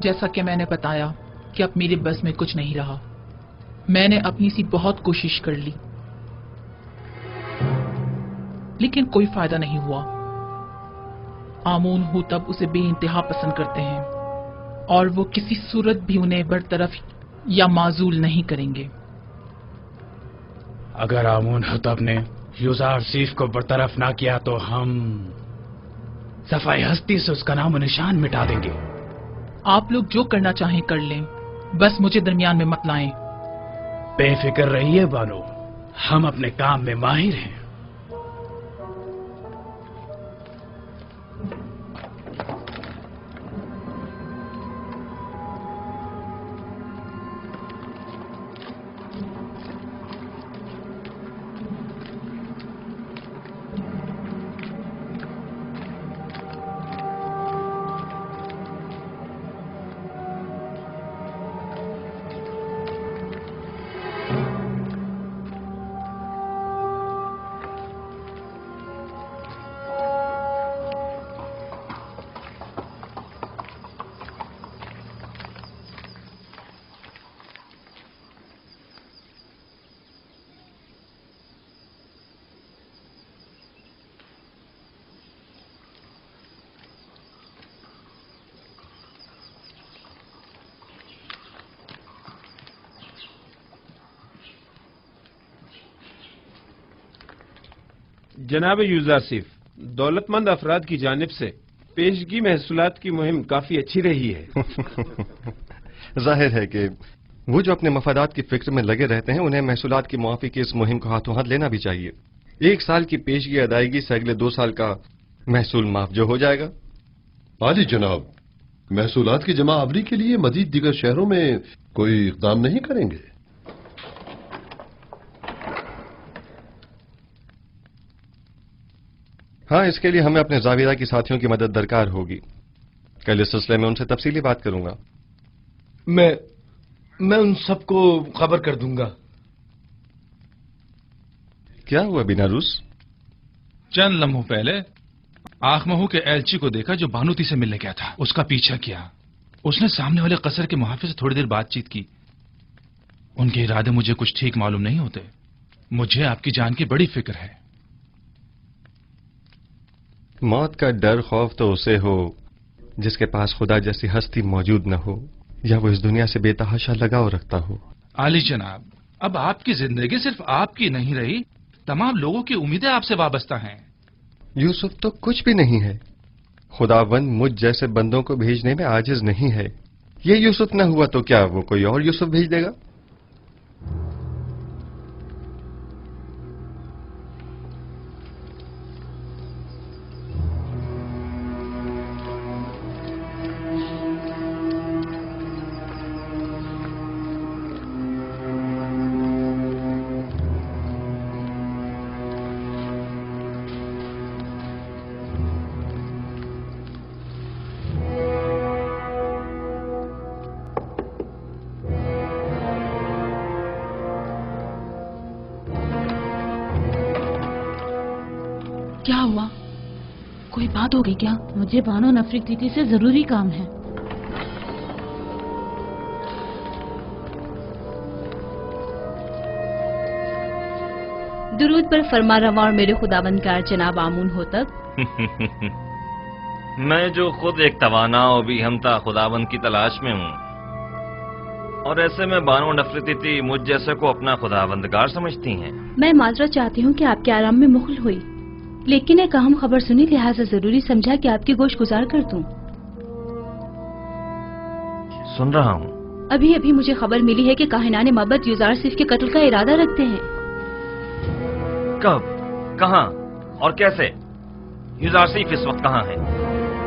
جیسا کہ میں نے بتایا کہ اب میرے بس میں کچھ نہیں رہا. میں نے اپنی سی بہت کوشش کر لی لیکن کوئی فائدہ نہیں ہوا. آمون ہوتب اسے بے انتہا پسند کرتے ہیں اور وہ کسی صورت بھی انہیں برطرف یا معزول نہیں کریں گے. اگر آمون ہوتب نے یوزارسیف کو برطرف نہ کیا تو ہم صفائی ہستی سے اس کا نام و نشان مٹا دیں گے. آپ لوگ جو کرنا چاہیں کر لیں، بس مجھے درمیان میں مت لائیں. بے فکر رہیے بانو، ہم اپنے کام میں ماہر ہیں. جناب یوزارسیف، دولت مند افراد کی جانب سے پیشگی محصولات کی مہم کافی اچھی رہی ہے. ظاہر ہے کہ وہ جو اپنے مفادات کی فکر میں لگے رہتے ہیں انہیں محصولات کی معافی کی اس مہم کو ہاتھوں ہاتھ لینا بھی چاہیے. 1 سال کی پیشگی ادائیگی سے اگلے 2 سال کا محصول معاف جو ہو جائے گا. عالی جناب، محصولات کی جمع آوری کے لیے مزید دیگر شہروں میں کوئی اقدام نہیں کریں گے؟ ہاں، اس کے لیے ہمیں اپنے زاویہ کی ساتھیوں کی مدد درکار ہوگی. کل اس سلسلے میں ان سے تفصیلی بات کروں گا. میں ان سب کو خبر کر دوں گا. کیا ہوا بیناروس؟ چند لمحوں پہلے آخ مہو کے ایلچی کو دیکھا جو بانوتی سے ملنے گیا تھا. اس کا پیچھا کیا. اس نے سامنے والے قصر کے محافظ سے تھوڑی دیر بات چیت کی. ان کے ارادے مجھے کچھ ٹھیک معلوم نہیں ہوتے. مجھے آپ کی جان کی بڑی فکر ہے. موت کا ڈر خوف تو اسے ہو جس کے پاس خدا جیسی ہستی موجود نہ ہو یا وہ اس دنیا سے بے تحاشا لگاؤ رکھتا ہو. عالی جناب، اب آپ کی زندگی صرف آپ کی نہیں رہی، تمام لوگوں کی امیدیں آپ سے وابستہ ہیں. یوسف تو کچھ بھی نہیں ہے. خداوند مجھ جیسے بندوں کو بھیجنے میں عاجز نہیں ہے. یہ یوسف نہ ہوا تو کیا وہ کوئی اور یوسف بھیج دے گا؟ کیا ہوا؟ کوئی بات ہو گئی کیا؟ مجھے بانو نفرتیتی سے ضروری کام ہے. درود پر فرما رواں اور میرے خداوندگار جناب آمون ہوتب. میں جو خود ایک توانا و بھی ہمتا خداوند کی تلاش میں ہوں، اور ایسے میں بانو نفرتیتی مجھ جیسے کو اپنا خداوندگار سمجھتی ہیں. میں معذرت چاہتی ہوں کہ آپ کے آرام میں مخل ہوئی، لیکن ایک اہم خبر سنی لہٰذا ضروری سمجھا کہ آپ کی گوش گزار کر دوں. سن رہا ہوں. ابھی ابھی مجھے خبر ملی ہے کہ کاہنان مابد یوزارسیف کے قتل کا ارادہ رکھتے ہیں. کب، کہاں اور کیسے؟ یوزارسیف اس وقت کہاں ہے؟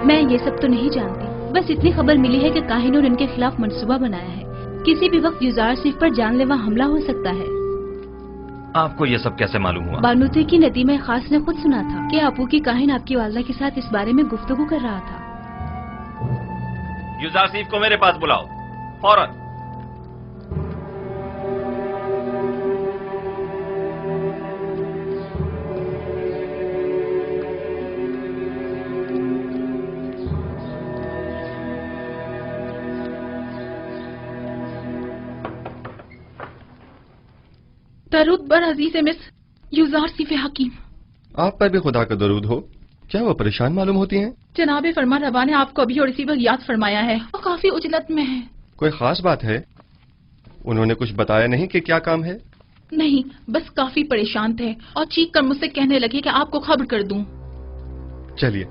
میں یہ سب تو نہیں جانتی، بس اتنی خبر ملی ہے کہ کاہنوں نے ان کے خلاف منصوبہ بنایا ہے. کسی بھی وقت یوزارسیف پر جان لیوا حملہ ہو سکتا ہے. آپ کو یہ سب کیسے معلوم ہوا؟ بانوتی کی ندیمہ خاص نے خود سنا تھا کہ آپو کی کاہن آپ کی والدہ کے ساتھ اس بارے میں گفتگو کر رہا تھا. یوزارسیف کو میرے پاس بلاؤ فوراً. दरूद बर अजीज मिस युजार सिफ हकीम। आप पर भी खुदा का दरूद हो। क्या वो परेशान मालूम होती हैं? जनाब फरमा रवा ने आपको अभी और इसी वक्त याद फरमाया है, वो काफी उजलत में है। कोई खास बात है? उन्होंने कुछ बताया नहीं कि क्या काम है? नहीं, बस काफी परेशान थे और चीख कर मुझसे कहने लगे कि आपको खबर कर दूं। चलिए।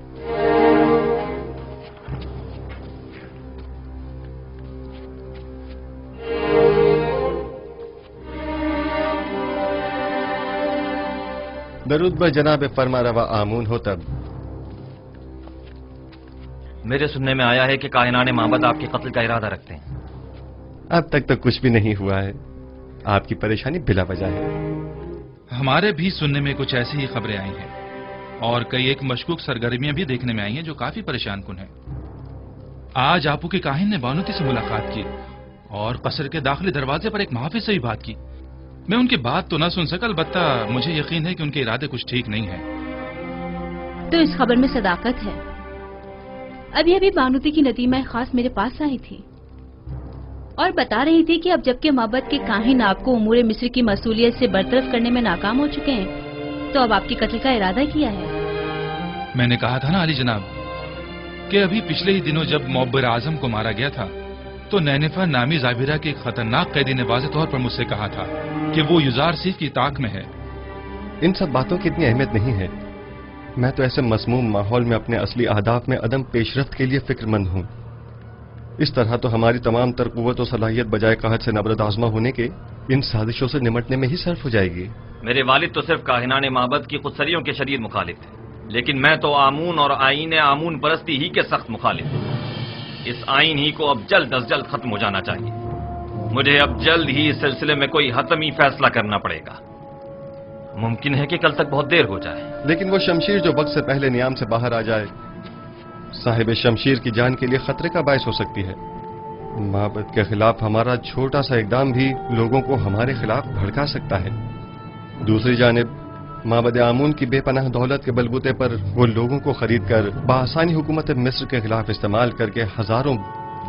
दरूद बर जनाब फरमा रवा आमून हो तब। मेरे सुनने में आया है कि कायनाने माबद आपके कत्ल का इरादा रखते हैं। अब तक तो कुछ भी नहीं हुआ है। आपकी परेशानी बिला वजह है। हमारे भी सुनने में कुछ ऐसी ही खबरें आई हैं और कई एक मशकूक सरगर्मियां भी देखने में आई हैं जो काफी परेशान कुन है। आज आपू के काहिन ने बानूती से मुलाकात की और कसर के दाखिली दरवाजे पर एक मुहाफिज से भी बात की। मैं उनकी बात तो ना सुन सका, अलबत्ता मुझे यकीन है कि उनके इरादे कुछ ठीक नहीं है। तो इस खबर में सदाकत है। अभी अभी बानूती की नदीमा खास मेरे पास आई थी और बता रही थी कि अब जबकि माबद के काहिन आपको उमूर मिस्र की मसूलियत से बरतरफ करने में नाकाम हो चुके हैं, तो अब आपकी कत्ल का इरादा किया है। मैंने कहा था ना अली जनाब कि अभी पिछले ही दिनों जब मुअब्बिर आजम को मारा गया था तो नैनिफा नामी जाबिरा के एक खतरनाक कैदी ने वाज़ेह तौर पर मुझसे कहा था कि वो युजार सीफ की ताक में है। इन सब बातों की इतनी अहमियत नहीं है। मैं तो ऐसे मसमूम माहौल में अपने असली अहदाफ में अदम पेशरफ्त के लिए फिक्रमंद हूँ। इस तरह तो हमारी तमाम तर कुव्वत और सलाहियत बजाय कहत से नबरद आजमा होने के इन साजिशों से निमटने में ही सर्फ हो जाएगी। मेरे वालिद तो सिर्फ काहिनाने माबद की खुदसरियों के शदीद मुखालिफ थे, लेकिन मैं तो आमून और आईन आमून परस्ती ही के सख्त मुखालिफ हूँ। इस आईन ही को अब जल्द अज जल्द खत्म हो जाना चाहिए। मुझे अब जल्द ही इस सिलसिले में कोई हतमी फैसला करना पड़ेगा। मुमकिन है कि कल तक बहुत देर हो जाए। लेकिन वो शमशीर जो वक्त से पहले नियाम से बाहर आ जाए साहिब शमशीर की जान के लिए खतरे का बायस हो सकती है। माबद के खिलाफ हमारा छोटा सा इकदाम भी लोगों को हमारे खिलाफ भड़का सकता है। दूसरी जानिब माबद आमून की बेपनाह दौलत के बलबूते पर वो लोगों को खरीद कर बआसानी हुकूमत मिस्र के खिलाफ इस्तेमाल करके हजारों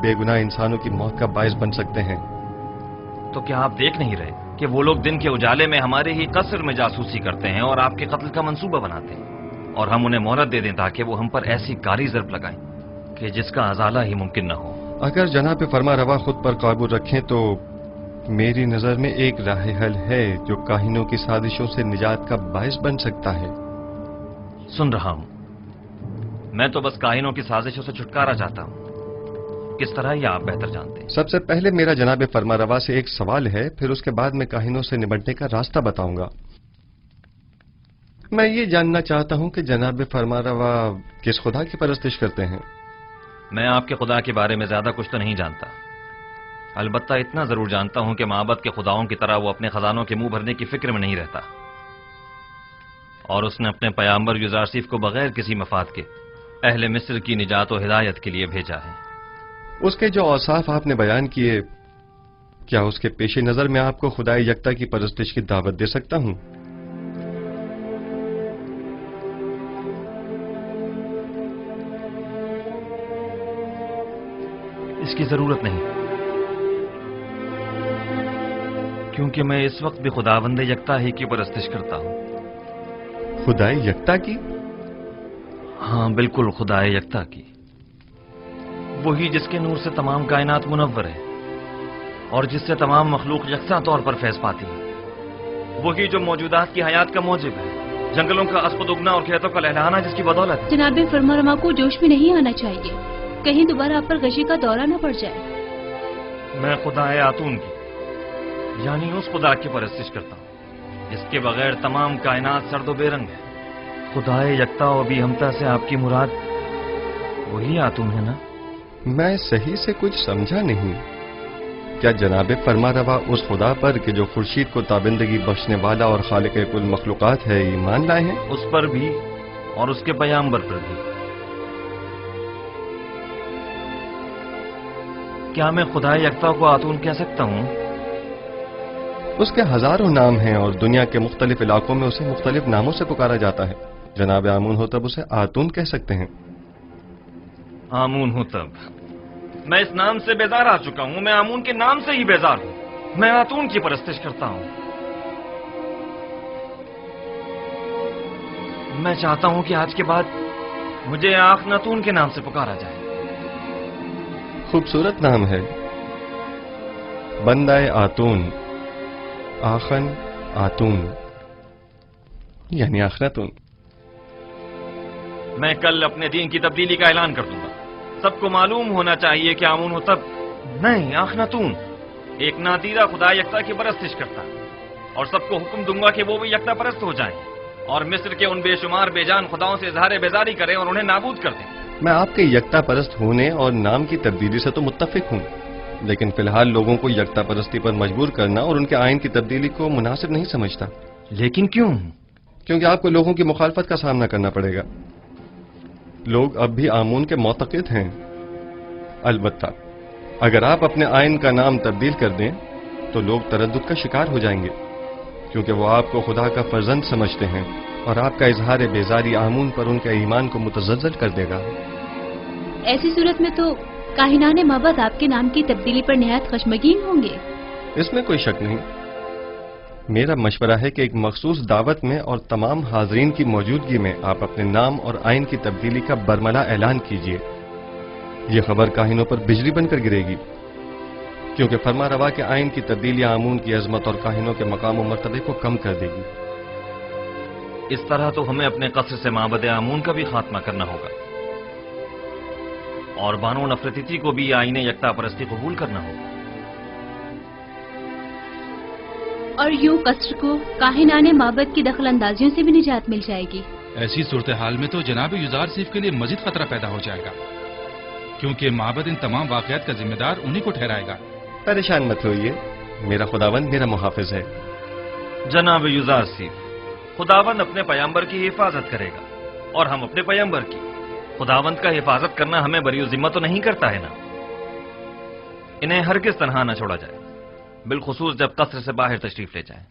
बेगुनाह इंसानों की मौत का बायस बन सकते हैं। तो क्या आप देख नहीं रहे कि वो लोग दिन के उजाले में हमारे ही कसर में जासूसी करते हैं और आपके कत्ल का मंसूबा बनाते हैं, और हम उन्हें मोहलत दे दें ताकि वो हम पर ऐसी कारी ज़र्ब लगाएं कि जिसका अजाला ही मुमकिन न हो। अगर जनाब फरमा रवा खुद पर काबू रखें तो मेरी नजर में एक राह हल है जो काहिनों की साजिशों से निजात का बायस बन सकता है। सुन रहा हूं। मैं तो बस काहिनों की साजिशों से छुटकारा चाहता हूं। किस तरह यह आप बेहतर जानते हैं। सबसे पहले मेरा जनाब फरमा रवा से एक सवाल है, फिर उसके बाद मैं काहिनों से निपटने का रास्ता बताऊंगा। मैं ये जानना चाहता हूं कि जनाब फरमा रवा किस खुदा की परस्तिश करते हैं। मैं आपके खुदा के बारे में ज्यादा कुछ तो नहीं जानता, अलबत्ता इतना जरूर जानता हूं कि माबद के खुदाओं की तरह वो अपने खजानों के मुंह भरने की फिक्र में नहीं रहता, और उसने अपने पैगंबर युजारसीफ को बगैर किसी मफाद के अहले मिस्र की निजात और हिदायत के लिए भेजा है। उसके जो औसाफ आपने बयान किए, क्या उसके पेश नजर में आपको खुदाई यकता की परस्तिश की दावत दे सकता हूं? इसकी जरूरत नहीं, क्योंकि मैं इस वक्त भी खुदावंद यकता ही की परस्तिश करता हूं। खुदाई यकता की? हाँ बिल्कुल, खुदाए यकता की, वही जिसके नूर से तमाम कायनात मुनव्वर है और जिससे तमाम मखलूक यकसा तौर पर फैज पाती है, वही जो मौजूदात की हयात का मौजिब है, जंगलों का अस्पद उगना और खेतों का लहलहाना जिसकी बदौलत है। जनाब फरमा को जोश में नहीं आना चाहिए, कहीं दोबारा आप पर गशी का दौरा न पड़ जाए। मैं खुदाए आतून की यानी उस खुदा की परस्तिश करता हूँ जिसके बगैर तमाम कायनात सर्दो बेरंग है। खुदाए यकता और भी हमता से आपकी मुराद वही आतून है ना? मैं सही से कुछ समझा नहीं। क्या जनाब फरमा रवा उस खुदा पर कि जो खुर्शीद को ताबिंदगी बख्शने वाला और खालिक कुल मखलूकात है ईमान लाए हैं? उस पर भी और उसके पैगंबर पर भी। क्या मैं खुदा यकता को आतून कह सकता हूँ? उसके हजारों नाम हैं और दुनिया के मुख्तलिफ इलाकों में उसे मुख्तलिफ नामों से पुकारा जाता है। जनाब आमून हो तब उसे आतून कह सकते हैं। आमून हो तब? मैं इस नाम से बेजार आ चुका हूं। मैं आमून के नाम से ही बेजार हूं। मैं आतून की परस्तिश करता हूं। میں چاہتا ہوں کہ آج کے بعد مجھے آخناتون کے نام سے پکارا جائے. خوبصورت نام ہے، بندہ آتون، آخن آتون یعنی آخناتون. میں کل اپنے دین کی تبدیلی کا اعلان کر دوں گا. سب کو معلوم ہونا چاہیے کہ آمون ہو تب نہیں، آخناتون ایک نادیرہ خدا یکتا کی پرستش کرتا ہے، اور سب کو حکم دوں گا کہ وہ بھی یکتا پرست ہو جائیں اور مصر کے ان بے شمار بے جان خداؤں سے اظہار بیزاری کریں اور انہیں نابود کر دیں. میں آپ کے یکتا پرست ہونے اور نام کی تبدیلی سے تو متفق ہوں، لیکن فی الحال لوگوں کو یکتا پرستی پر مجبور کرنا اور ان کے آئین کی تبدیلی کو مناسب نہیں سمجھتا. لیکن کیوں؟ کیونکہ آپ کو لوگوں کی مخالفت کا سامنا کرنا پڑے گا. لوگ اب بھی آمون کے معتقد ہیں. البتہ اگر آپ اپنے آئین کا نام تبدیل کر دیں تو لوگ تردد کا شکار ہو جائیں گے، کیونکہ وہ آپ کو خدا کا فرزند سمجھتے ہیں، اور آپ کا اظہار بیزاری آمون پر ان کے ایمان کو متزلزل کر دے گا. ایسی صورت میں تو کاہنان معبد آپ کے نام کی تبدیلی پر نہایت خشمگین ہوں گے. اس میں کوئی شک نہیں. میرا مشورہ ہے کہ ایک مخصوص دعوت میں اور تمام حاضرین کی موجودگی میں آپ اپنے نام اور آئین کی تبدیلی کا برملا اعلان کیجیے. یہ خبر کاہنوں پر بجلی بن کر گرے گی، کیونکہ فرما روا کے آئین کی تبدیلی آمون کی عظمت اور کاہنوں کے مقام و مرتبے کو کم کر دے گی. اس طرح تو ہمیں اپنے قصر سے معبد آمون کا بھی خاتمہ کرنا ہوگا، اور بانو نفرتیتی کو بھی آئین یکتا پرستی قبول کرنا ہوگا. اور یوں قصر کو کاہنان معبد کی دخل اندازیوں سے بھی نجات مل جائے گی. ایسی صورتحال میں تو جناب یوزار سیف کے لیے مزید خطرہ پیدا ہو جائے گا، کیونکہ معبد ان تمام واقعات کا ذمہ دار انہی کو ٹھہرائے گا. پریشان مت ہوئیے، میرا خداوند میرا محافظ ہے. جناب یوزار سیف، خداوند اپنے پیامبر کی حفاظت کرے گا، اور ہم اپنے پیامبر کی. خداوند کا حفاظت کرنا ہمیں بری ذمہ تو نہیں کرتا ہے نا. انہیں ہرگز تنہا نہ چھوڑا جائے، بالخصوص جب قصر سے باہر تشریف لے جائیں.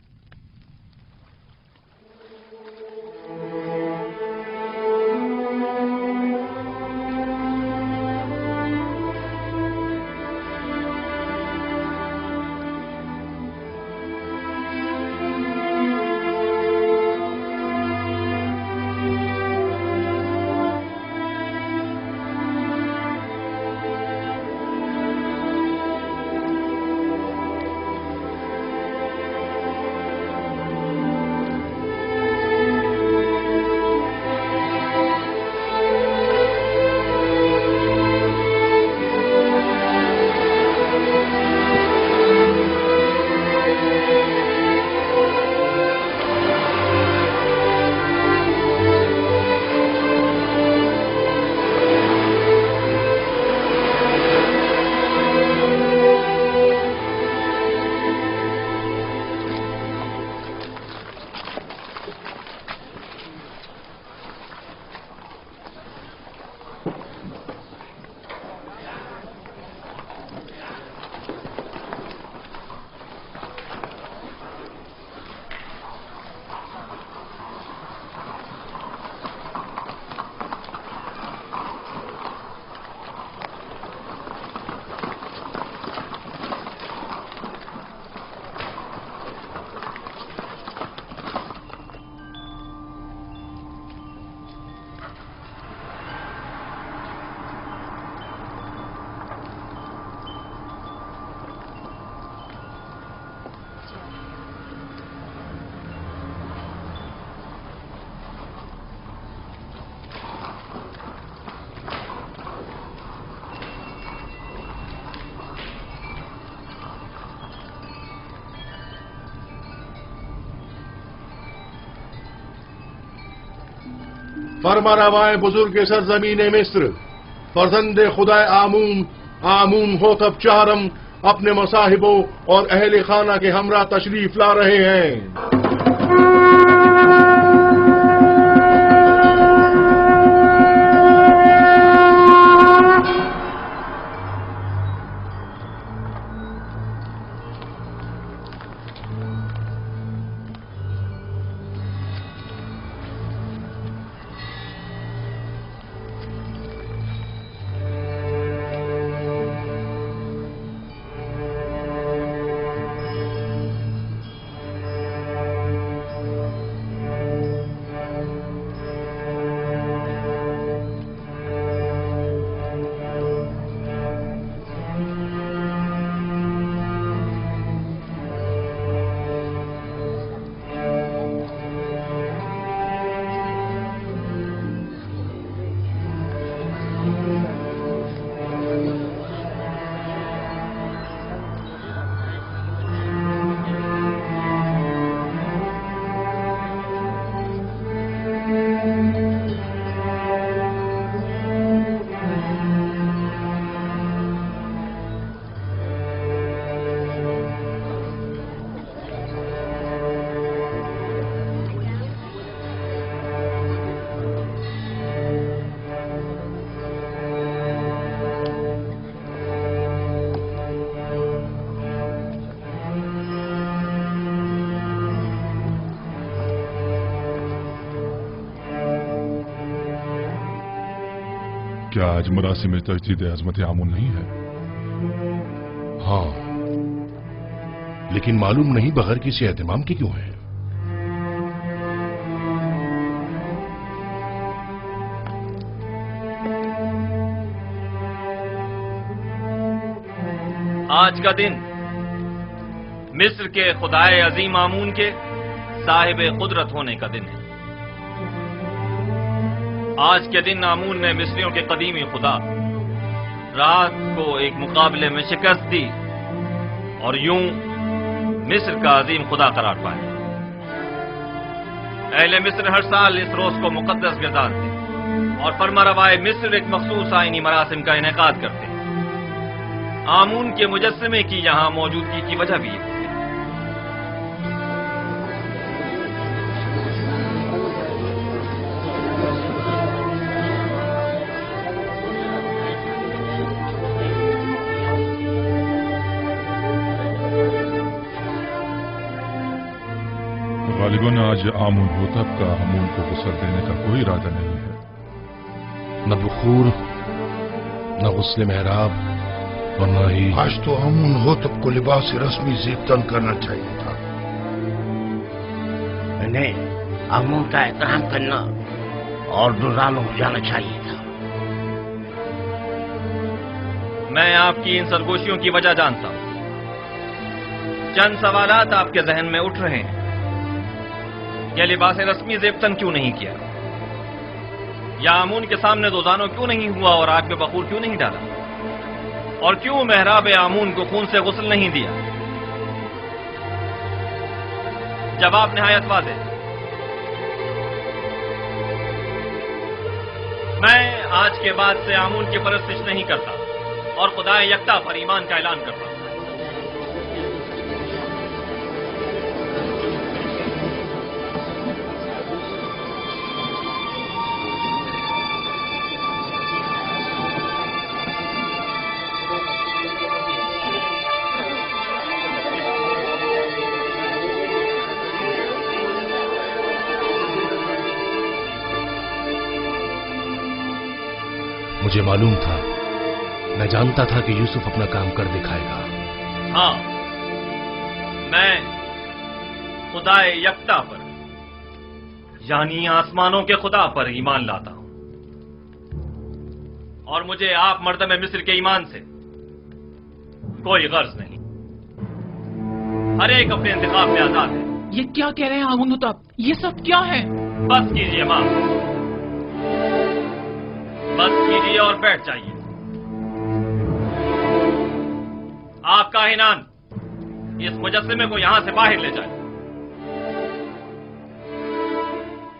فرما روائے بزرگ سرزمین مصر، فرزند خدا آمون ہوتب چہرم اپنے مصاحبوں اور اہل خانہ کے ہمراہ تشریف لا رہے ہیں. क्या आज मरासिम तजदीद अजमत आमून नहीं है? हाँ, लेकिन मालूम नहीं बगैर किसी एहतमाम के क्यों है। आज का दिन मिस्र के खुदाए अजीम आमून के साहिब कुदरत होने का दिन है। आज के दिन आमून ने मिस्रियों के कदीमी खुदा रात को एक मुकाबले में शिकस्त दी और यूं मिस्र का अजीम खुदा करार पाया। अहले मिस्र हर साल इस रोज को मुकद्दस गिरदारते और फरमारवाए मिस्र एक मखसूस आईनी मरासिम का इनेकाद करते। आमून के मुजस्समे की यहां मौजूदगी की वजह भी है। गालिबन आज आमून होतब का आमून को गुस्ल देने का कोई इरादा नहीं है। न बुखूर, न गुस्ल मेहराब और न ही आज तो आमून होतब को लिबास रस्मी ज़ेबतन करना चाहिए था। इन्हें आमून का एहतराम करना और दुरानो हो जाना चाहिए था। मैं आपकी इन सरगोशियों की वजह जानता हूं। चंद सवालात आपके जहन में उठ रहे हैं। यह लिबास रस्मी ज़ेबतन क्यों नहीं किया, या आमून के सामने दोजानो क्यों नहीं हुआ और आग में बखूर क्यों नहीं डाला, और क्यों मेहराब आमून को खून से गुस्ल नहीं दिया? जवाब निहायत वाज़ेह। मैं आज के बाद से आमून की परस्तिश नहीं करता और खुदाए यकता पर ईमान का ऐलान करता हूं। मुझे मालूम था, मैं जानता था कि यूसुफ अपना काम कर दिखाएगा। हाँ, मैं खुदाए यकता पर यानी आसमानों के खुदा पर ईमान लाता हूं और मुझे आप मर्दमे मिस्र के ईमान से कोई गर्ज नहीं। हर एक अपने इंतखाब में आजाद है। ये क्या कह रहे हैं आमून होतब? ये सब क्या है? बस कीजिए मां, बस कीजिए और बैठ जाइए। आप काहिनान इस मुजस्समे को यहां से बाहर ले जाए।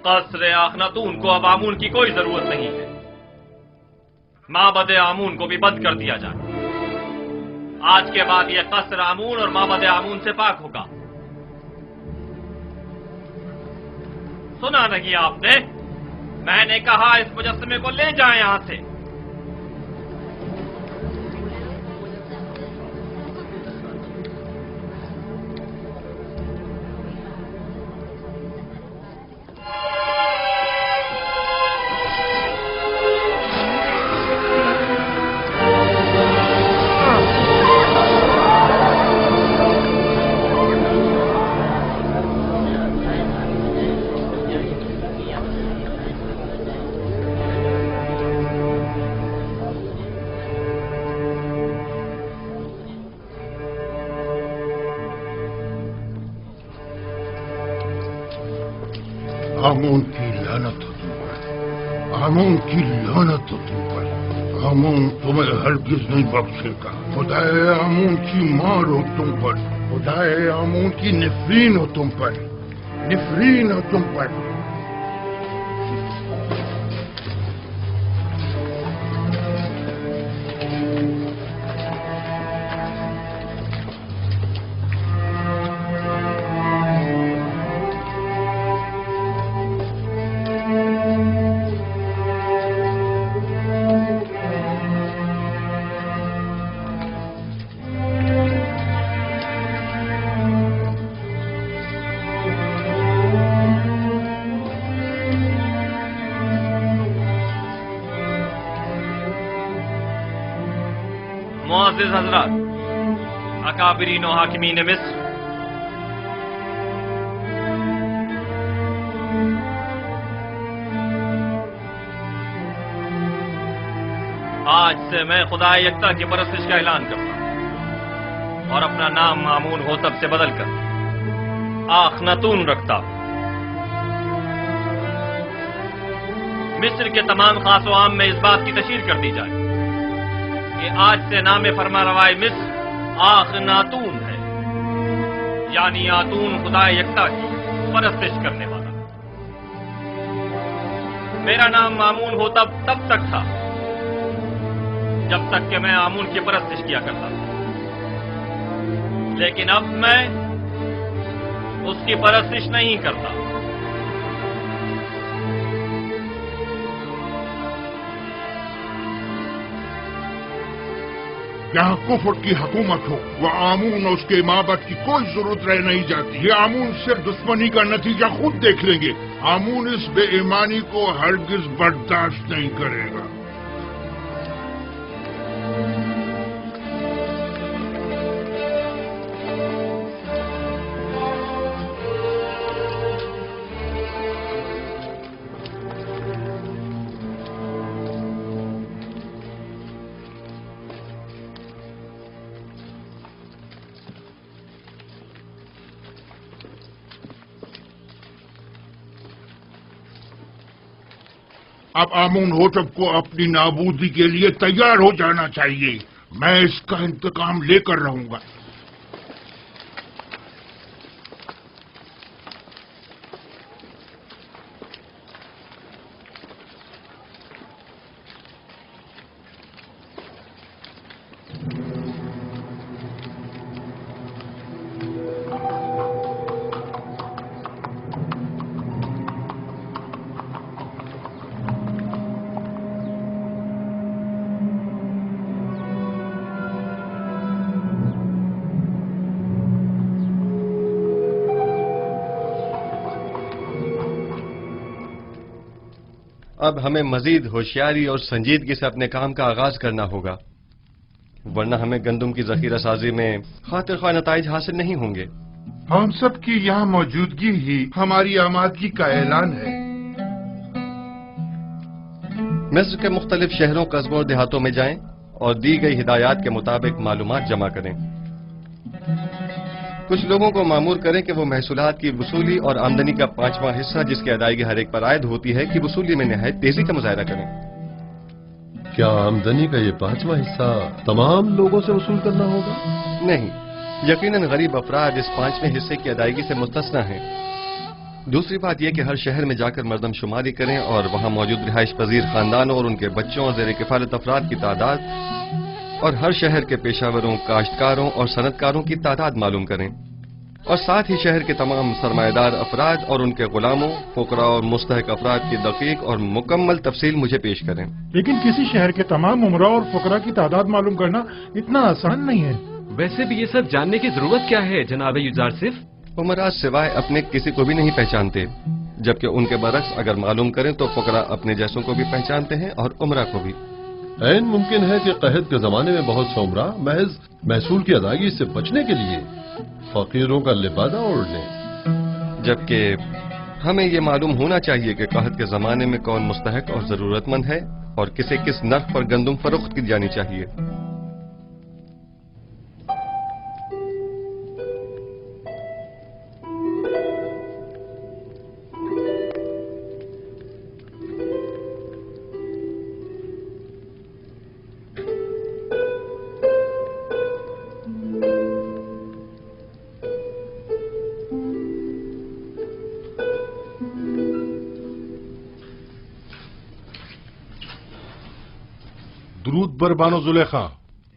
कसरे आखनातून को अब आमून की कोई जरूरत नहीं है। माबद आमून को भी बंद कर दिया जाए। आज के बाद यह कसर आमून और माबद आमून से पाक होगा। सुना नहीं आपने? मैंने कहा इस मुजस्समे को ले जाएं यहां से। आमून की लानत हो तुम पर, आमून की लानत हो तुम पर। आमून तुम्हें हरगिज नहीं बख्शेगा। खुदाए आमून की मार हो तुम पर, खुदाए आमून की निफरीन हो तुम पर, निफरीन हो तुम पर। मुअज़्ज़िज़ हज़रात, अकाबिरीन व हाकिमीन मिस्र, आज से मैं खुदा यकता की परस्तिश का ऐलान करता हूं और अपना नाम आमून होतब से बदलकर आखनातून रखता हूं। मिस्र के तमाम खास व आम में इस बात की तशहीर कर दी जाए कि आज से नाम फरमारवाए मिस्र आखनातून है, यानी आतून खुदा यकता की परस्तिश करने वाला। मेरा नाम आमून होतब तब तक था जब तक कि मैं आमून की परस्तिश किया करता था, लेकिन अब मैं उसकी परस्तिश नहीं करता। यहाँ कुफर की हुकूमत हो, वह आमून और उसके माबद की कोई जरूरत रह नहीं जाती। ये आमून सिर्फ दुश्मनी का नतीजा खुद देख लेंगे। आमून इस बेईमानी को हरगिज बर्दाश्त नहीं करेगा। अब आमून होतब को अपनी नाबूदी के लिए तैयार हो जाना चाहिए। मैं इसका इंतकाम लेकर रहूंगा। अब हमें मजीद होशियारी और संजीदगी से अपने काम का आगाज करना होगा, वरना हमें गंदम की जखीरा साजी में खातिर ख्वाह नताइज हासिल नहीं होंगे। हम सब की यहाँ मौजूदगी ही हमारी आमादगी का ऐलान है। मिस्र के मुख्तलिफ शहरों, कस्बों और देहातों में जाएं और दी गई हिदायत के मुताबिक मालूमात जमा करें। कुछ लोगों को मामूर करें कि वो महसूलात की वसूली और आमदनी का 5वां हिस्सा जिसकी अदायगी हर एक पर आयद होती है कि वसूली में निहायत तेजी का मुजाहरा करें। क्या आमदनी का ये 5वां हिस्सा तमाम लोगों से वसूल करना होगा? नहीं, यकीनन गरीब अफराद इस 5वें हिस्से की अदायगी से मुस्तस्ना हैं। दूसरी बात यह कि हर शहर में जाकर मर्दमशुमारी करें और वहां मौजूद रिहाइश पजीर खानदानों और उनके बच्चों और ज़ेर किफालत अफराद की तादाद और हर शहर के पेशावरों, काश्तकारों और सनतकारों की तादाद मालूम करें, और साथ ही शहर के तमाम सरमाएदार अफराद और उनके गुलामों, फुकरा और मुस्तहक अफराद की दकीक और मुकम्मल तफसील मुझे पेश करें। लेकिन किसी शहर के तमाम उमरा और फुकरा की तादाद मालूम करना इतना आसान नहीं है। वैसे भी ये सब जानने की जरूरत क्या है जनाब युजारसिफ? उमरा सिवाय अपने किसी को भी नहीं पहचानते, जबकि उनके बरक्स अगर मालूम करें तो फुकरा अपने जैसों को भी पहचानते हैं और उमरा को भी। ऐन मुमकिन है कि कहत के जमाने में बहुत से उमरा महज महसूल की अदायगी से बचने के लिए फकीरों का लिबादा ओढ़ लें, जबकि हमें ये मालूम होना चाहिए कि कहत के जमाने में कौन मुस्तहक और जरूरतमंद है और किसे किस नर्ख पर गंदम फरोख्त की जानी चाहिए। दुरूद बर बानो जुलेखा।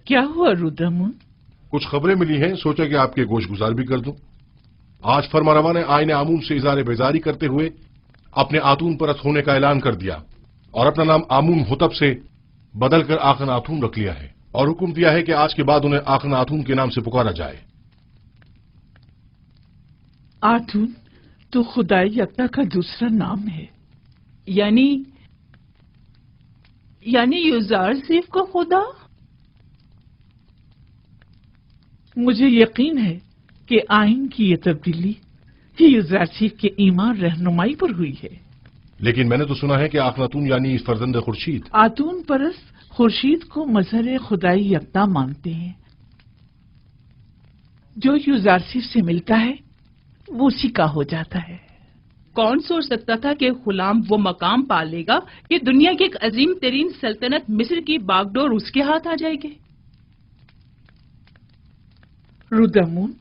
क्या हुआ रुद्रमुन? कुछ खबरें मिली हैं, सोचा कि आपके गोश गुजार भी कर दूं। आज फरमारवा ने आईने आमून से इज़ारे बेजारी करते हुए अपने आतून परस्त होने का ऐलान कर दिया और अपना नाम आमून होतब से बदलकर आखन आतून रख लिया है और हुक्म दिया है कि आज के बाद उन्हें आखन आतून के नाम से पुकारा जाए। आतून तो खुदाई यकता का दूसरा नाम है, यानी युजारसिफ का खुदा। मुझे यकीन है कि आइन की ये तब्दीली यूजारसीफ के ईमान रहनुमाई पर हुई है। लेकिन मैंने तो सुना है कि आखनातून यानी फर्जंद खुर्शीद आतून परस्त खुर्शीद को मजहर खुदाई यकता मानते हैं। जो यूजारसीफ से मिलता है वो उसी का हो जाता है। कौन सोच सकता था कि गुलाम वो मकाम पा लेगा कि दुनिया की एक अजीम तरीन सल्तनत मिस्र की बागडोर उसके हाथ आ जाएगी। रुदमून,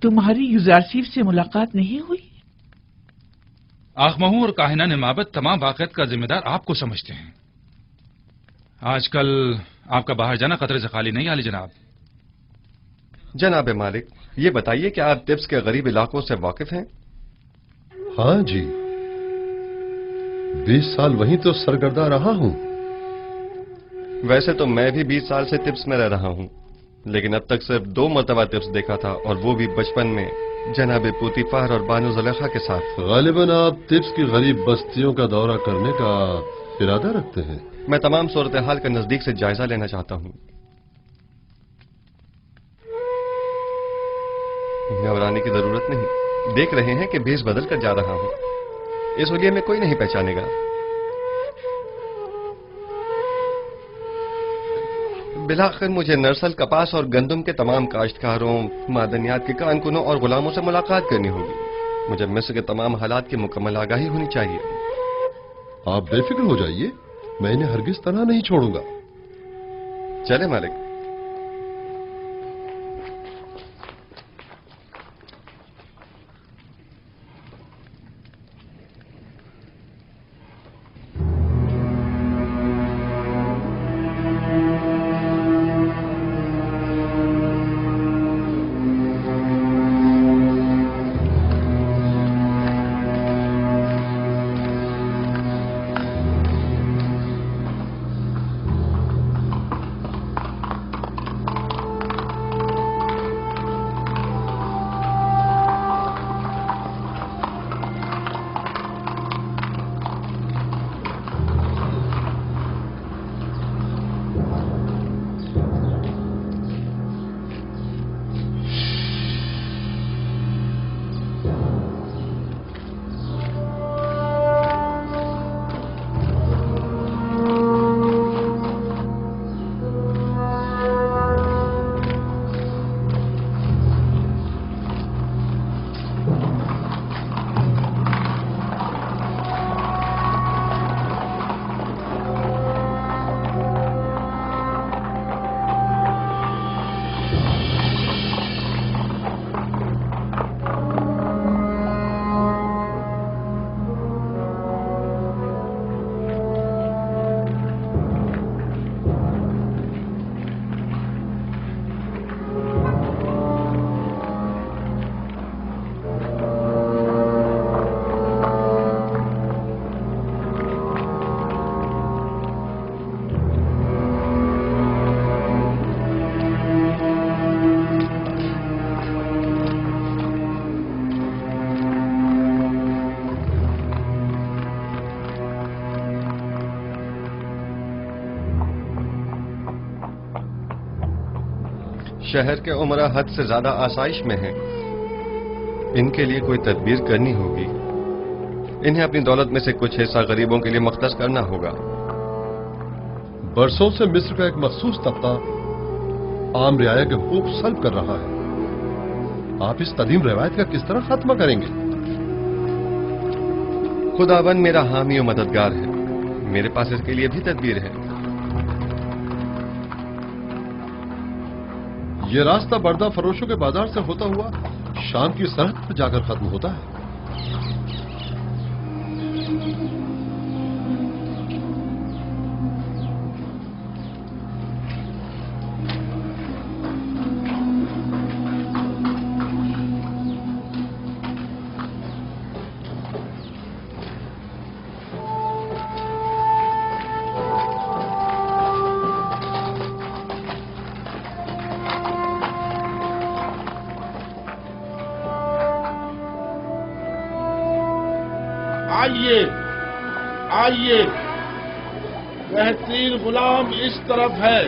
तुम्हारी यूजारसीफ से मुलाकात नहीं हुई? आखमहू और काहिना ने माबद तमाम वाक़यात का जिम्मेदार आपको समझते हैं। आजकल आपका बाहर जाना खतरे से खाली नहीं, आली जनाब। जनाब मालिक, ये बताइए कि आप तिब्स के गरीब इलाकों से वाकिफ हैं? हाँ जी, 20 साल वहीं तो सरगर्दा रहा हूं। वैसे तो मैं भी 20 साल से तिब्स में रह रहा हूं, लेकिन अब तक सिर्फ 2 मरतबा तिब्स देखा था, और वो भी बचपन में जनाब पूतीफार और बानो ज़ुलेखा के साथ। गालिबन आप तिब्स की गरीब बस्तियों का दौरा करने का इरादा रखते हैं? मैं तमाम सूरत हाल का नजदीक से जायजा लेना चाहता हूं। घबराने की जरूरत नहीं, देख रहे हैं कि भेष बदल कर जा रहा हूं। इस हुलिये में कोई नहीं पहचानेगा। बिलाखिर मुझे नरसल, कपास और गंदम के तमाम काश्तकारों, मादनियात के कारकुनों और गुलामों से मुलाकात करनी होगी। मुझे मिस्र के तमाम हालात की मुकम्मल आगाही होनी चाहिए। आप बेफिक्र हो जाइए, मैं इन्हें हरगिज तनहा नहीं छोड़ूंगा। चले मालिक। शहर के उमरा हद से ज्यादा आसाइश में हैं। इनके लिए कोई तदबीर करनी होगी। इन्हें अपनी दौलत में से कुछ हिस्सा गरीबों के लिए मख्तस करना होगा। बरसों से मिस्र का एक मखसूस तबका आम रियाया के हुकूक सल्ब कर रहा है। आप इस कदीम रवायत का किस तरह खात्मा करेंगे? खुदावन मेरा हामी और मददगार है। मेरे पास इसके लिए भी तदबीर है। ये रास्ता बर्दा फरोशों के बाजार से होता हुआ शाम की सरहद पर जाकर खत्म होता है। आइए आइए, बेहतरीन गुलाम इस तरफ है।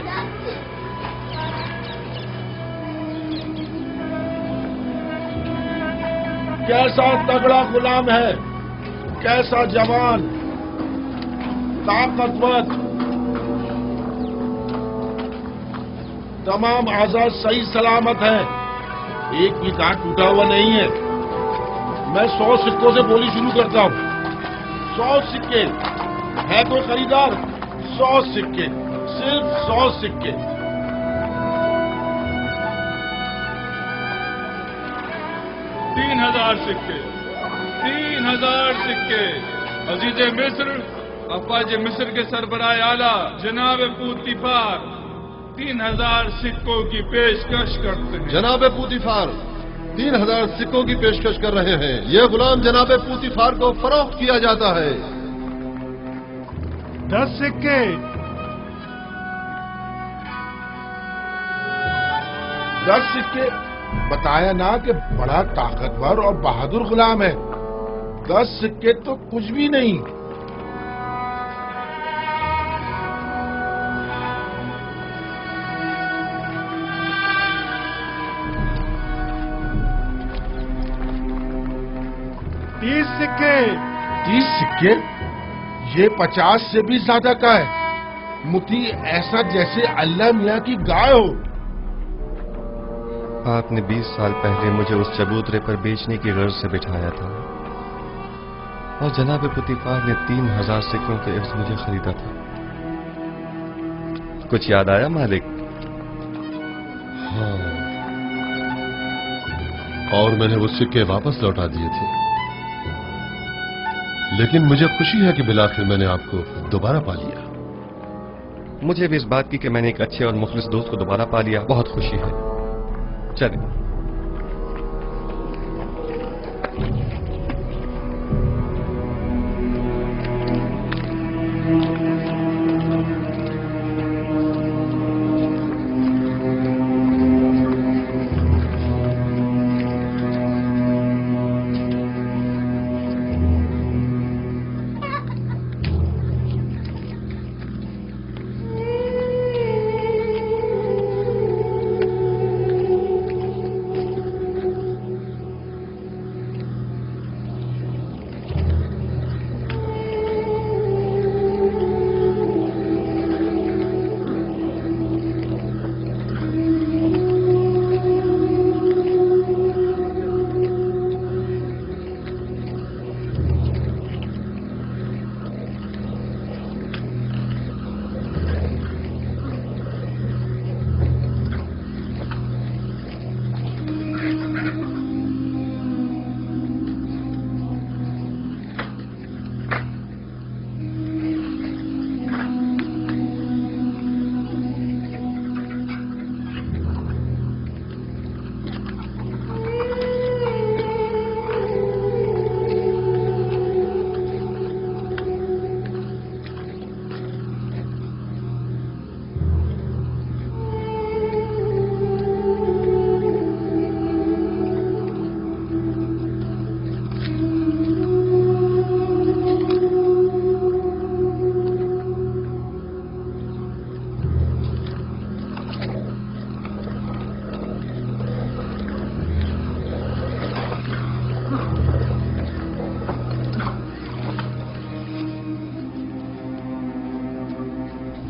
کیسا تگڑا غلام ہے، کیسا جوان، طاقتور، تمام اعضاء صحیح سلامت ہیں، ایک بھی دانت ٹوٹا ہوا نہیں ہے۔ میں 100 سکوں سے بولی شروع کرتا ہوں۔ 100 سکے، ہے کوئی خریدار؟ 100 سکے، صرف 100 سکے۔ 3000 سکے، 3000 سکے۔ عزیز مصر، افواج مصر کے سربراہ اعلیٰ جناب پوتیفار 3000 سکوں کی پیشکش کرتے ہیں۔ جناب پوتیفار 3000 سکوں کی پیشکش کر رہے ہیں۔ یہ غلام جناب پوتیفار کو فروخت کیا جاتا ہے۔ 10 سکے، 10 سکے۔ بتایا نا کہ بڑا طاقتور اور بہادر غلام ہے۔ 10 سکے تو کچھ بھی نہیں۔ سکے، 30 سکے؟ یہ 50 سے بھی زیادہ کا ہے۔ متی ایسا جیسے اللہ میاں کی گائے ہو۔ آپ نے 20 سال پہلے مجھے اس چبوترے پر بیچنے کی غرض سے بٹھایا تھا اور جناب پوتیفار نے 3000 سکوں کے عوض مجھے خریدا تھا۔ کچھ یاد آیا مالک؟ ہاں، اور میں نے وہ سکے واپس لوٹا دیے تھے، لیکن مجھے خوشی ہے کہ بالآخر میں نے آپ کو دوبارہ پا لیا۔ مجھے بھی اس بات کی کہ میں نے ایک اچھے اور مخلص دوست کو دوبارہ پا لیا بہت خوشی ہے۔ چلیں۔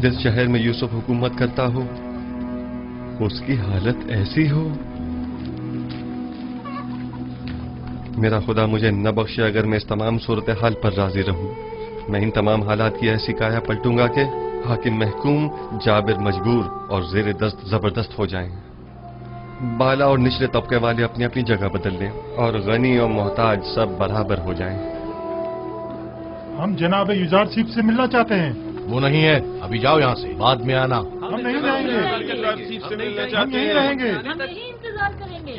جس شہر میں یوسف حکومت کرتا ہو اس کی حالت ایسی ہو، میرا خدا مجھے نہ بخشے اگر میں اس تمام صورتحال پر راضی رہوں۔ میں ان تمام حالات کی ایسی کایا پلٹوں گا کہ حاکم محکوم، جابر مجبور اور زیر دست زبردست ہو جائیں، بالا اور نچلے طبقے والے اپنی اپنی جگہ بدل لیں اور غنی اور محتاج سب برابر ہو جائیں۔ ہم جناب یوزارسیف سے ملنا چاہتے ہیں۔ وہ نہیں ہے، ابھی جاؤ یہاں سے، بعد میں آنا۔ ہم نہیں رہیں گے، ہم یہیں رہیں گے، ہم یہیں انتظار کریں گے۔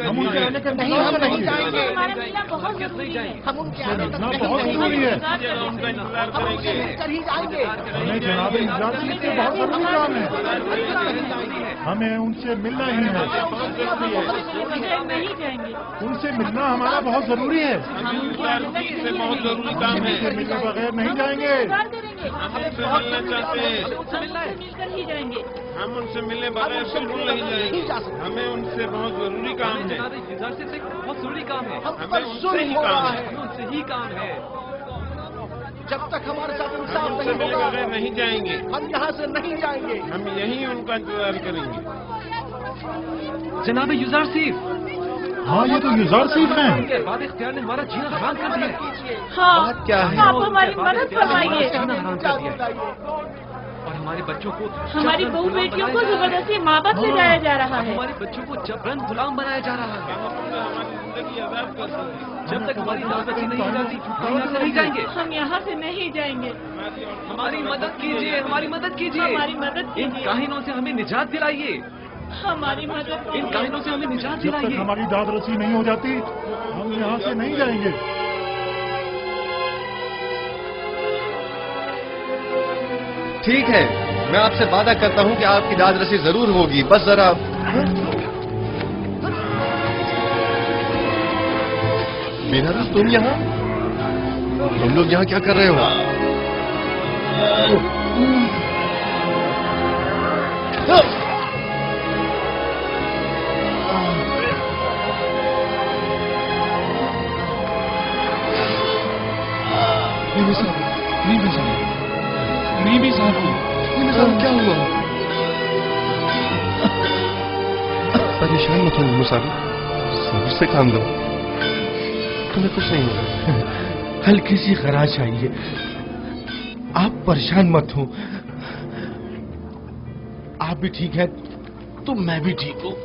ہم ان کے آنے کا انتظار کریں گے۔ ہمارا ملنا بہت ضروری ہے۔ ہم ان کے آنے کا بہت ضروری ہے۔ ہمیں جناب یوزارسیف سے بہت ضروری کام ہے، ہمیں ان سے ملنا ہی ہے۔ ان سے ملنا ہمارا بہت ضروری ہے، ان سے ملنے بغیر نہیں جائیں گے۔ مل کر ہی جائیں گے۔ हम उनसे मिलने बगैर बिल्कुल नहीं जाएंगे। हमें उनसे बहुत जरूरी काम है। बहुत जरूरी काम है। हमें उनसे ही काम है। उनसे ही काम है। जब तक हमारे साथ हम इंसाफ उनसे नहीं मिले होगा बगैर नहीं जाएंगे। हम यहाँ से नहीं जाएंगे। हम यहीं उनका इंतजार करेंगे। जनाब यूजारसीफ। हाँ, ये तो यूजारसीफ हैं। उनके बाद इख्तियार ने हमारा जीना हराम कर दिया। हाँ, क्या है? आप हमारी मदद फरमाइए। जीना हराम कर दिया और हमारे बच्चों को हमारी बहू बेटियों को जबरदस्ती माँ बाप ले जाया जा रहा है। हमारे बच्चों को जबरन गुलाम बनाया जा रहा है। जब तक हमारी दावत नहीं हो जाती हम यहाँ से नहीं जाएंगे। हम यहाँ से नहीं जाएंगे। हमारी मदद कीजिए, हमारी मदद कीजिए, हमारी मदद कीजिए। इन काहिनों से हमें निजात दिलाइए। हमारी मदद इन काहिनों से हमें निजात जब तक दिलाइए। हमारी दाद रसी नहीं हो जाती हम यहाँ से नहीं जाएंगे। ठीक है, मैं आपसे वादा करता हूं कि आपकी दाद रसी जरूर होगी, बस जरा। मीनारा, तुम यहाँ? तुम लोग यहाँ क्या कर रहे हो? क्या हुआ? परेशान मत हो मुसाफिर, सब्र से काम लो, तुम्हें कुछ नहीं होगा। हल्की सी खराश आई है, आप परेशान मत हो। आप भी ठीक हैं तो मैं भी ठीक हूँ।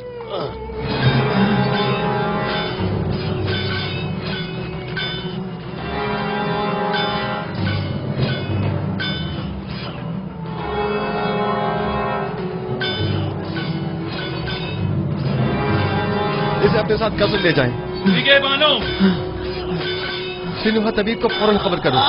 इसे अपने साथ कब्र ले जाएं। ठीक है बानो। सिनुहा तबीब को फौरन खबर करो।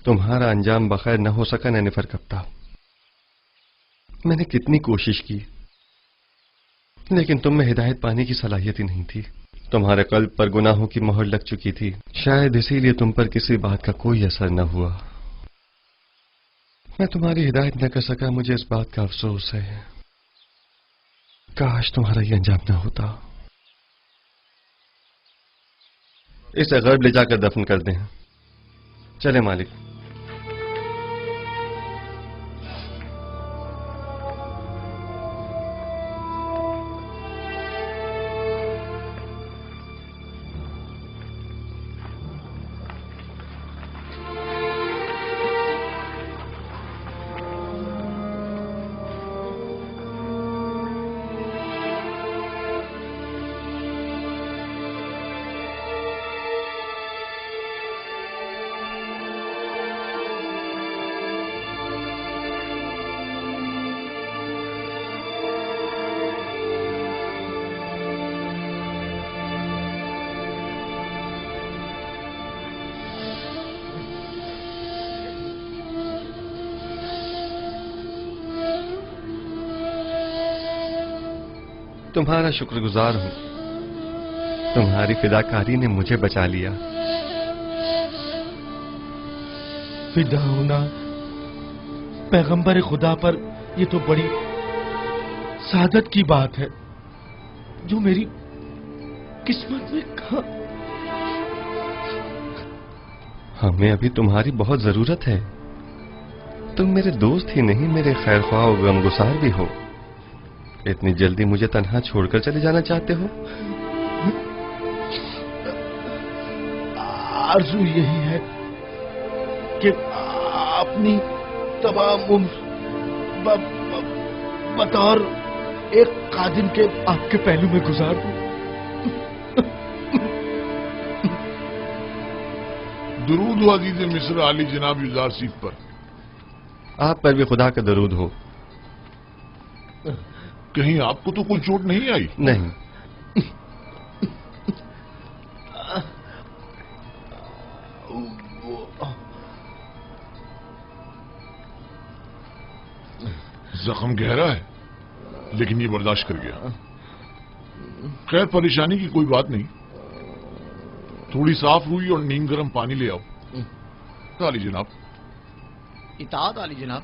तुम्हारा अंजाम बखैर न हो सका नैनिफर कप्तान। मैंने कितनी कोशिश की, लेकिन तुम में हिदायत पाने की सलाहियत ही नहीं थी। तुम्हारे कल्ब पर गुनाहों की मोहर लग चुकी थी, शायद इसीलिए तुम पर किसी बात का कोई असर न हुआ। मैं तुम्हारी हिदायत न कर सका, मुझे इस बात का अफसोस है। काश तुम्हारा ये अंजाम न होता। इसे गर्ब ले जाकर दफन कर दें। चले मालिक। तुम्हारा शुक्रगुजार हूं, तुम्हारी फिदाकारी ने मुझे बचा लिया। फिदा होना पैगंबर खुदा पर ये तो बड़ी सादत की बात है, जो मेरी किस्मत में कहा। हमें अभी तुम्हारी बहुत जरूरत है। तुम मेरे दोस्त ही नहीं, मेरे खैरख्वाह और गमगुसार भी हो। इतनी जल्दी मुझे तन्हा छोड़कर चले जाना चाहते हो? आरज़ू यही है कि अपनी तमाम उम्र बतौर एक कादिम के आपके पहलू में गुजार दूं। दरूद हो अजीज मिस्र आली जनाब युजार सीफ पर। आप पर भी खुदा का दरूद हो। कहीं आपको तो कोई चोट नहीं आई? नहीं। जख्म गहरा है, लेकिन ये बर्दाश्त कर गया। खैर, परेशानी की कोई बात नहीं। थोड़ी साफ रुई और नीम गर्म पानी ले आओ। आली जनाब। इताअत आली जनाब।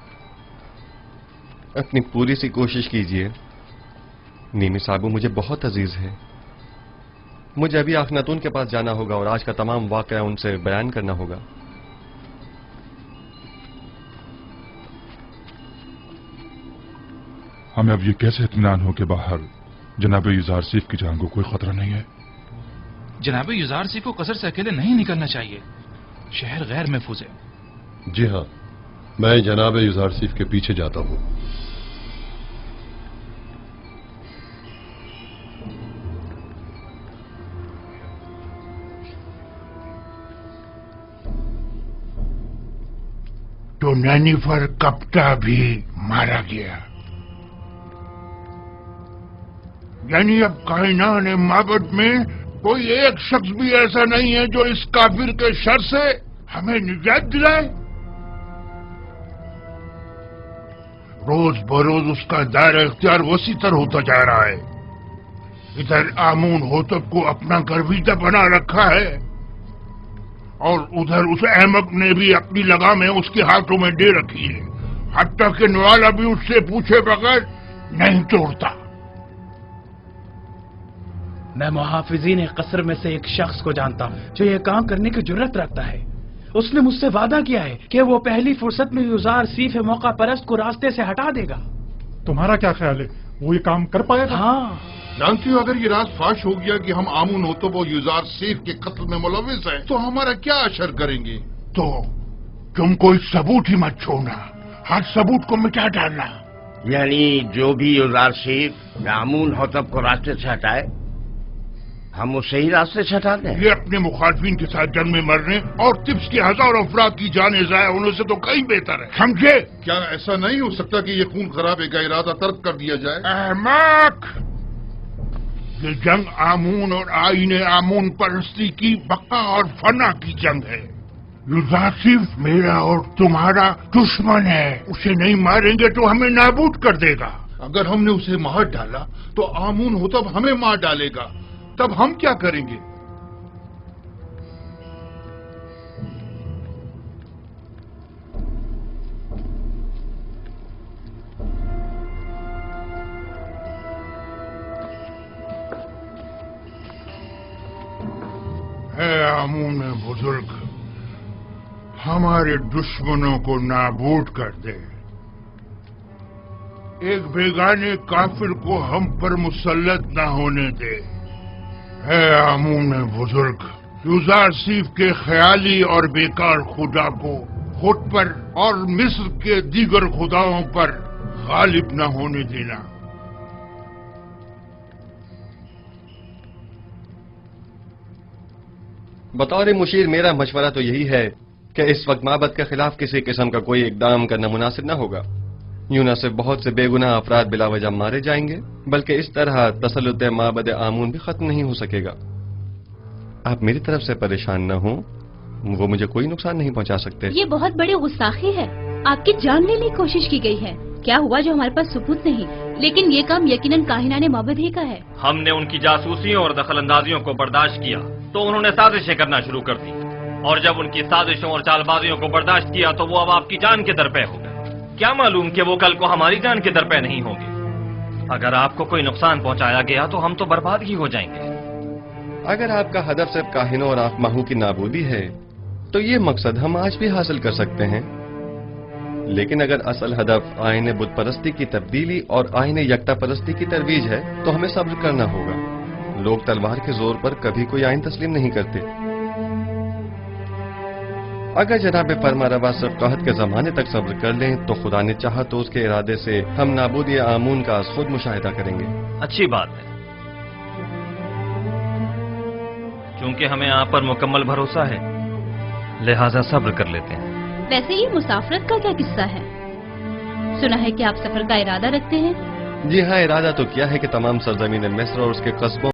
अपनी पूरी सी कोशिश कीजिए। नीमी साहबू मुझे बहुत अजीज है। मुझे अभी आखनातून के पास जाना होगा और आज का तमाम वाकया उनसे बयान करना होगा। हमें अब ये कैसे इत्मीनान हो कि बाहर जनाब युजार सीफ की जान को कोई खतरा नहीं है? जनाब युजार सीफ को कसर से अकेले नहीं निकलना चाहिए। शहर गैर महफूज है। जी हाँ, मैं जनाब युजार सीफ के पीछे जाता हूं। तो नैनीफर कप्ता भी मारा गया। यानी अब कायनात माबद में कोई एक शख्स भी ऐसा नहीं है जो इस काफिर के शर से हमें निजात दिलाए। रोज बरोज उसका दायरा इख्तियार वसी तर होता जा रहा है। इधर आमून होतब को अपना गर्विदा बना रखा है और उधर उस अहमक ने भी अपनी लगामें उसके हाथों में दे रखी है। हत्ता कि नवाला भी उससे पूछे बगैर नहीं तोड़ता। मैं मुहाफिजीन कसर में से एक शख्स को जानता हूँ जो ये काम करने की जुर्रत रखता है। उसने मुझसे वादा किया है कि वो पहली फुर्सत में युजार सीफ मौका परस्त को रास्ते से हटा देगा। तुम्हारा क्या ख्याल है, वो ये काम कर पाएगा? हाँ। जानती हो, अगर ये राज फाश हो गया कि हम आमून होतब और युजार सीफ के कत्ल में मुलविस हैं, तो हमारा क्या असर करेंगे? तो तुम कोई सबूत ही मत छोड़ना, हर सबूत को मिटा डालना। यानी जो भी युजार सीफ आमून होतब को रास्ते से हटाए, हम उसे ही रास्ते से हटा दें। ये अपने मुखालफिन के साथ जंग में मरने और तिब्स के हजारों अफराद की जाने जाया होने से तो कहीं बेहतर है, समझे? क्या ऐसा नहीं हो सकता कि ये खून खराबे का इरादा तर्क कर दिया जाए? अहमक! ये जंग आमून और आईने आमून परस्ती की बका और फना की जंग है। युजार सीफ मेरा और तुम्हारा दुश्मन है। उसे नहीं मारेंगे तो हमें नाबूद कर देगा। अगर हमने उसे मार डाला तो आमून होतब हमें मार डालेगा। तब हम क्या करेंगे? है आमून बुजुर्ग, हमारे दुश्मनों को नाबूद कर दे। एक बेगाने काफिर को हम पर मुसल्लत न होने दे। है आमून बुजुर्ग, युजार सीफ के ख्याली और बेकार खुदा को खुद पर और मिस्र के दीगर खुदाओं पर गालिब न होने देना। बतौर मुशीर मेरा मशवरा तो यही है कि इस वक्त माबद के खिलाफ किसी किस्म का कोई इकदाम करना मुनासिब न होगा। यूं न सिर्फ बहुत से बेगुनाह अफराद बिला वजह मारे जाएंगे, बल्कि इस तरह तसल्लुत माबद आमून भी खत्म नहीं हो सकेगा। आप मेरी तरफ से परेशान न हो, वो मुझे कोई नुकसान नहीं पहुंचा सकते। ये बहुत बड़ी गुस्ताखी है। आपकी जान लेने की कोशिश की गई है। क्या हुआ जो हमारे पास सबूत नहीं, लेकिन ये काम यकीनन काहिनाने माबद ही का है। हमने उनकी जासूसियों और दखलंदाजियों को बर्दाश्त किया तो उन्होंने साजिशें करना शुरू कर दी, और जब उनकी साजिशों और चालबाजियों को बर्दाश्त किया तो वो अब आपकी जान के दरपे हो गए। क्या मालूम कि वो कल को हमारी जान के दरपे नहीं होंगे। अगर आपको कोई नुकसान पहुंचाया गया तो हम तो बर्बाद ही हो जाएंगे। अगर आपका हदफ सिर्फ काहिनों और आखमाहू की नाबूदी है तो ये मकसद हम आज भी हासिल कर सकते हैं। लेकिन अगर असल हदफ आईने बुत परस्ती की तब्दीली और आईने यकता परस्ती की तरवीज है तो हमें सब्र करना होगा। लोग तलवार के जोर पर कभी कोई आइन तस्लीम नहीं करते। اگر جناب فرما روا صرف قحط کے زمانے تک صبر کر لیں تو خدا نے چاہا تو اس کے ارادے سے ہم نابودی آمون کا از خود مشاہدہ کریں گے۔ اچھی بات ہے، چونکہ ہمیں آپ پر مکمل بھروسہ ہے لہذا صبر کر لیتے ہیں۔ ویسے یہ مسافرت کا کیا قصہ ہے؟ سنا ہے کہ آپ سفر کا ارادہ رکھتے ہیں؟ جی ہاں، ارادہ تو کیا ہے کہ تمام سرزمین مصر اور اس کے قصبوں